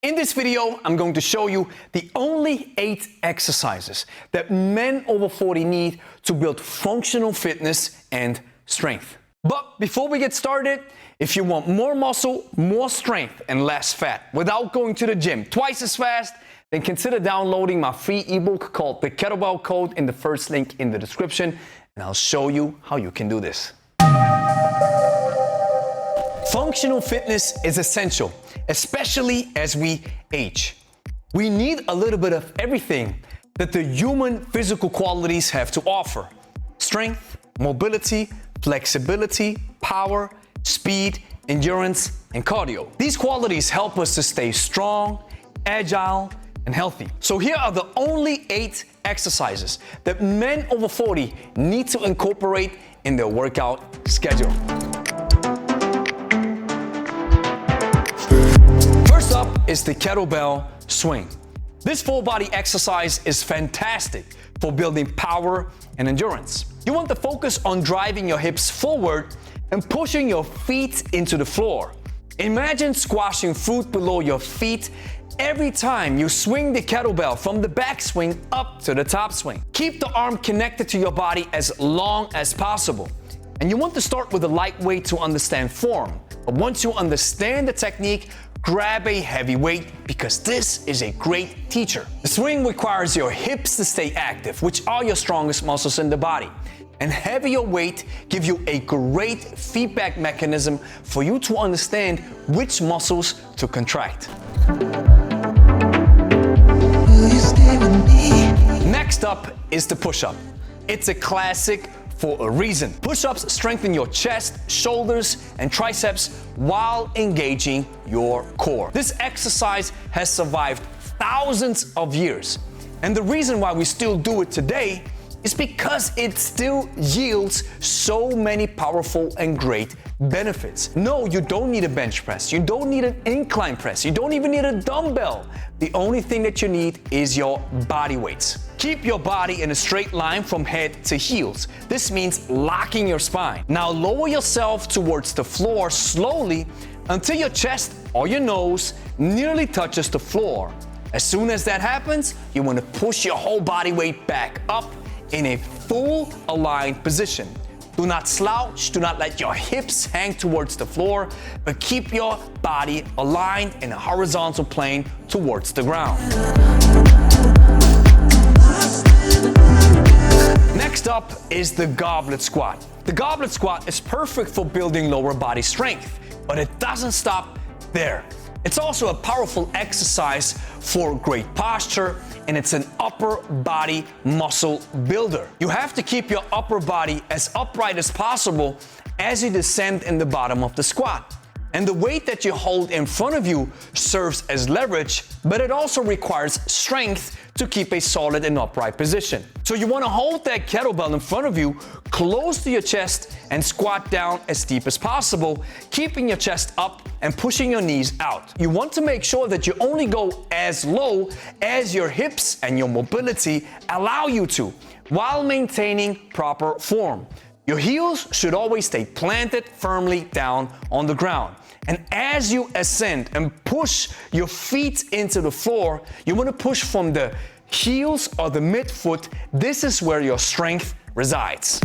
In this video, I'm going to show you the only 8 exercises that men over 40 need to build functional fitness and strength. But before we get started, if you want more muscle, more strength, and less fat without going to the gym twice as fast, then consider downloading my free ebook called The Kettlebell Code in the first link in the description, and I'll show you how you can do this. Functional fitness is essential, especially as we age. We need a little bit of everything that the human physical qualities have to offer: strength, mobility, flexibility, power, speed, endurance, and cardio. These qualities help us to stay strong, agile, and healthy. So here are the only 8 exercises that men over 40 need to incorporate in their workout schedule. First up is the kettlebell swing. This full body exercise is fantastic for building power and endurance. You want to focus on driving your hips forward and pushing your feet into the floor. Imagine squashing fruit below your feet every time you swing the kettlebell from the back swing up to the top swing. Keep the arm connected to your body as long as possible. And you want to start with a light weight to understand form. But once you understand the technique, grab a heavy weight because this is a great teacher. The swing requires your hips to stay active, which are your strongest muscles in the body. And heavier weight gives you a great feedback mechanism for you to understand which muscles to contract. Next up is the push-up. It's a classic for a reason. Push-ups strengthen your chest, shoulders, and triceps while engaging your core. This exercise has survived thousands of years. And the reason why we still do it today is because it still yields so many powerful and great benefits. No, you don't need a bench press. You don't need an incline press. You don't even need a dumbbell. The only thing that you need is your body weights. Keep your body in a straight line from head to heels. This means locking your spine. Now lower yourself towards the floor slowly until your chest or your nose nearly touches the floor. As soon as that happens, you want to push your whole body weight back up in a full aligned position. Do not slouch, do not let your hips hang towards the floor, but keep your body aligned in a horizontal plane towards the ground. Next up is the goblet squat. The goblet squat is perfect for building lower body strength, but it doesn't stop there. It's also a powerful exercise for great posture, and it's an upper body muscle builder. You have to keep your upper body as upright as possible as you descend in the bottom of the squat. And the weight that you hold in front of you serves as leverage, but it also requires strength to keep a solid and upright position. So you want to hold that kettlebell in front of you close to your chest and squat down as deep as possible, keeping your chest up and pushing your knees out. You want to make sure that you only go as low as your hips and your mobility allow you to, while maintaining proper form. Your heels should always stay planted firmly down on the ground. And as you ascend and push your feet into the floor, you want to push from the heels or the midfoot. This is where your strength resides.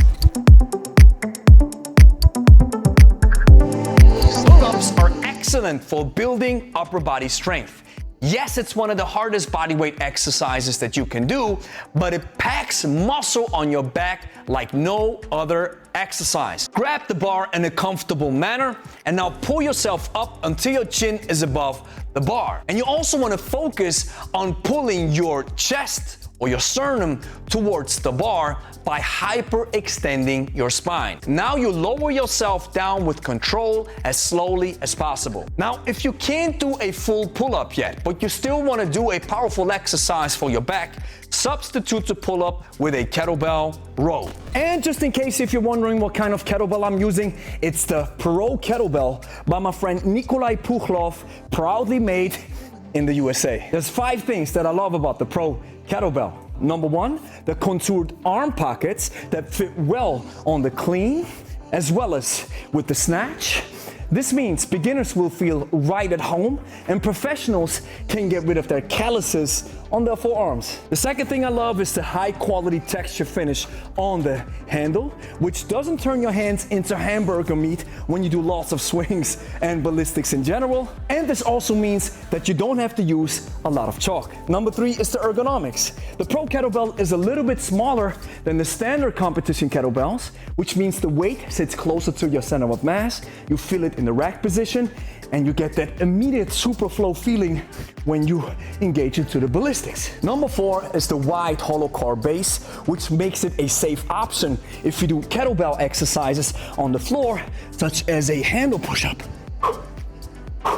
Pull-ups are excellent for building upper body strength. Yes, it's one of the hardest bodyweight exercises that you can do, but it packs muscle on your back like no other exercise. Grab the bar in a comfortable manner and now pull yourself up until your chin is above the bar. And you also want to focus on pulling your chest or your sternum towards the bar by hyperextending your spine. Now you lower yourself down with control as slowly as possible. Now, if you can't do a full pull-up yet, but you still want to do a powerful exercise for your back, substitute the pull-up with a kettlebell row. And just in case if you're wondering what kind of kettlebell I'm using, it's the Pro Kettlebell by my friend Nikolai Puchlov, proudly made in the USA. There's 5 things that I love about the Pro Kettlebell. Number 1, the contoured arm pockets that fit well on the clean as well as with the snatch. This means beginners will feel right at home and professionals can get rid of their calluses on their forearms. The second thing I love is the high quality texture finish on the handle, which doesn't turn your hands into hamburger meat when you do lots of swings and ballistics in general. And this also means that you don't have to use a lot of chalk. Number 3 is the ergonomics. The Pro Kettlebell is a little bit smaller than the standard competition kettlebells, which means the weight sits closer to your center of mass. You feel it in the rack position, and you get that immediate superflow feeling when you engage into the ballistics. Number 4 is the wide hollow core base, which makes it a safe option if you do kettlebell exercises on the floor, such as a handle push-up.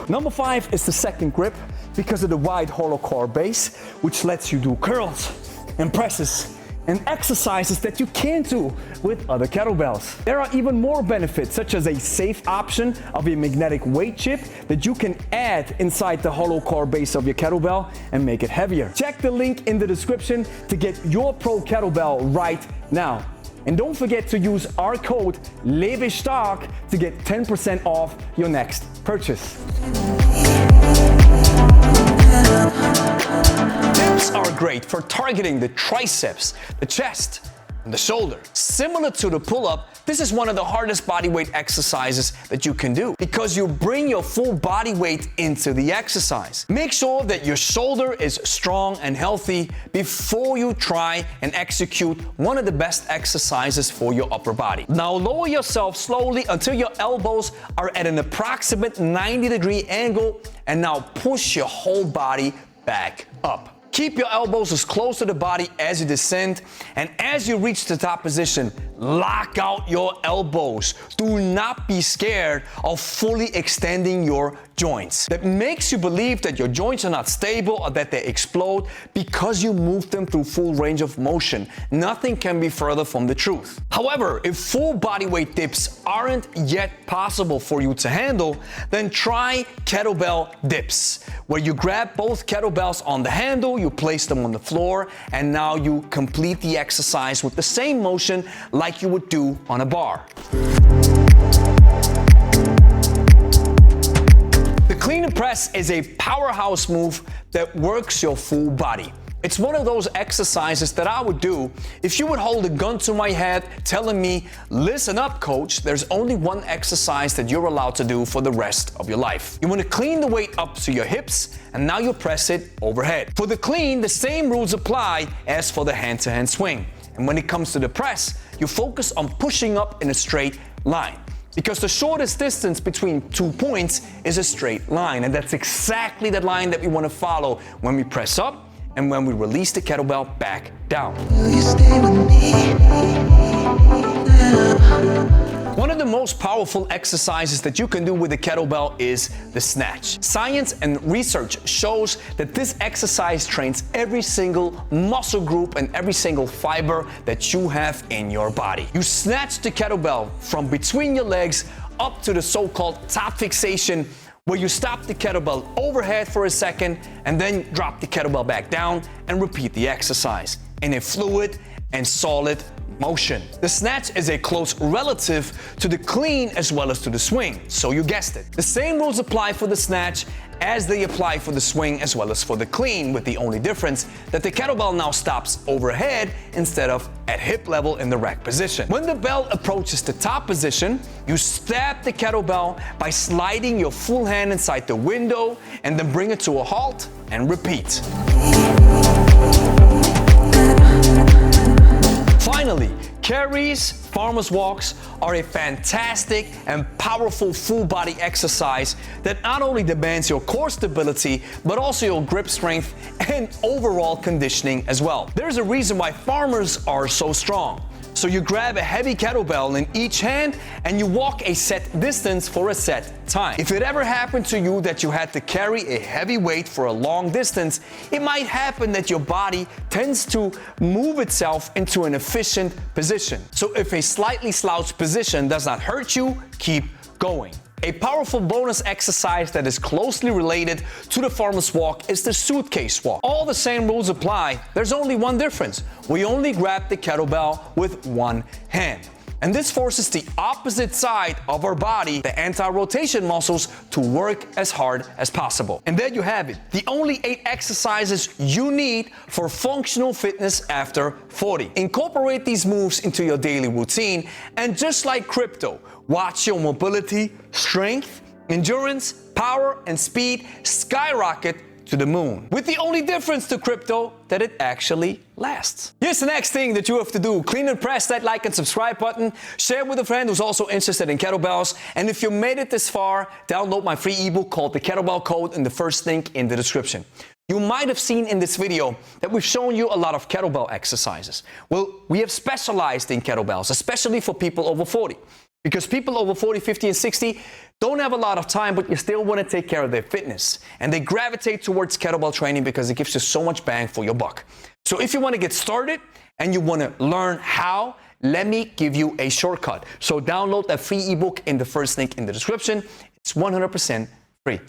Number 5 is the second grip because of the wide hollow core base, which lets you do curls and presses and exercises that you can't do with other kettlebells. There are even more benefits, such as a safe option of a magnetic weight chip that you can add inside the hollow core base of your kettlebell and make it heavier. Check the link in the description to get your Pro Kettlebell right now. And don't forget to use our code Lebe to get 10% off your next purchase. Dips are great for targeting the triceps, the chest, and the shoulder. Similar to the pull-up, this is one of the hardest bodyweight exercises that you can do because you bring your full body weight into the exercise. Make sure that your shoulder is strong and healthy before you try and execute one of the best exercises for your upper body. Now lower yourself slowly until your elbows are at an approximate 90-degree angle, and now push your whole body back up. Keep your elbows as close to the body as you descend, and as you reach the top position, lock out your elbows. Do not be scared of fully extending your joints. That makes you believe that your joints are not stable or that they explode because you move them through full range of motion. Nothing can be further from the truth. However, if full body weight dips aren't yet possible for you to handle, then try kettlebell dips, where you grab both kettlebells on the handle, you place them on the floor, and now you complete the exercise with the same motion like you would do on a bar. The clean and press is a powerhouse move that works your full body. It's one of those exercises that I would do if you would hold a gun to my head telling me, listen up, coach, there's only one exercise that you're allowed to do for the rest of your life. You want to clean the weight up to your hips, and now you press it overhead. For the clean, the same rules apply as for the hand-to-hand swing. And when it comes to the press, you focus on pushing up in a straight line, because the shortest distance between 2 points is a straight line, and that's exactly the line that we want to follow when we press up and when we release the kettlebell back down. Will you stay with me? One of the most powerful exercises that you can do with the kettlebell is the snatch. Science and research shows that this exercise trains every single muscle group and every single fiber that you have in your body. You snatch the kettlebell from between your legs up to the so-called top fixation, where you stop the kettlebell overhead for a second and then drop the kettlebell back down and repeat the exercise in a fluid and solid motion. The snatch is a close relative to the clean as well as to the swing, so you guessed it. The same rules apply for the snatch as they apply for the swing as well as for the clean, with the only difference that the kettlebell now stops overhead instead of at hip level in the rack position. When the bell approaches the top position, you stab the kettlebell by sliding your full hand inside the window and then bring it to a halt and repeat. Finally, carries, farmer's walks are a fantastic and powerful full body exercise that not only demands your core stability, but also your grip strength and overall conditioning as well. There's a reason why farmers are so strong. So you grab a heavy kettlebell in each hand and you walk a set distance for a set time. If it ever happened to you that you had to carry a heavy weight for a long distance, it might happen that your body tends to move itself into an efficient position. So if a slightly slouched position does not hurt you, keep going. A powerful bonus exercise that is closely related to the farmer's walk is the suitcase walk. All the same rules apply. There's only one difference. We only grab the kettlebell with one hand. And this forces the opposite side of our body, the anti-rotation muscles, to work as hard as possible. And there you have it, the only 8 exercises you need for functional fitness after 40. Incorporate these moves into your daily routine, and just like crypto, watch your mobility, strength, endurance, power, and speed skyrocket to the moon. With the only difference to crypto that it actually lasts. Here's the next thing that you have to do. Clean and press that like and subscribe button. Share with a friend who's also interested in kettlebells. And if you made it this far, download my free ebook called The Kettlebell Code in the first link in the description. You might have seen in this video that we've shown you a lot of kettlebell exercises. Well, we have specialized in kettlebells, especially for people over 40. Because people over 40, 50, and 60 don't have a lot of time, but you still want to take care of their fitness. And they gravitate towards kettlebell training because it gives you so much bang for your buck. So if you want to get started and you want to learn how, let me give you a shortcut. So download that free ebook in the first link in the description. It's 100% free.